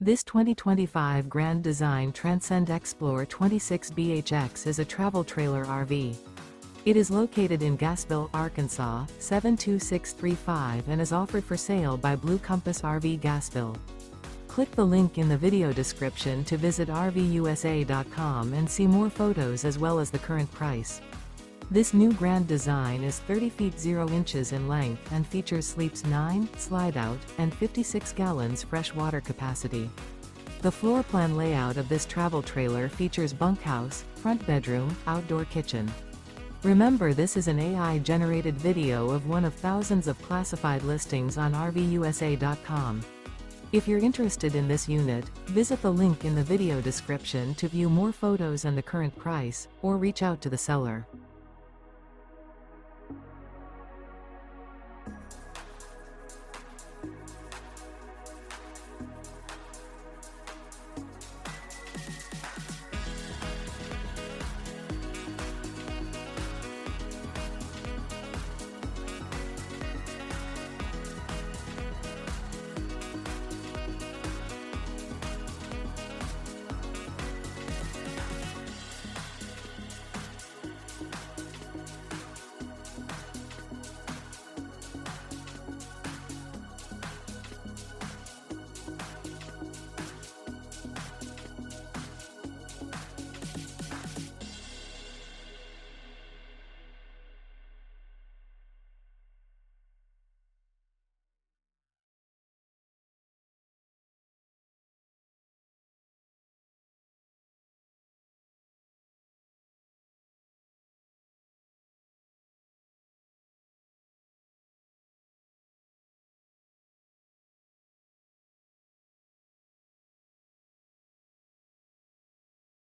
This 2025 Grand Design Transcend Xplor 26BHX is a travel trailer RV. It is located in Gassville, Arkansas, 72635 and is offered for sale by Blue Compass RV Gassville. Click the link in the video description to visit RVUSA.com and see more photos as well as the current price. This new Grand Design is 30 feet 0 inches in length and features sleeps 9, Slideout, and 56 gallons fresh water capacity. The floor plan layout of this travel trailer features bunkhouse, front bedroom, outdoor kitchen. Remember, this is an AI-generated video of one of thousands of classified listings on RVUSA.com. If you're interested in this unit, visit the link in the video description to view more photos and the current price, or reach out to the seller.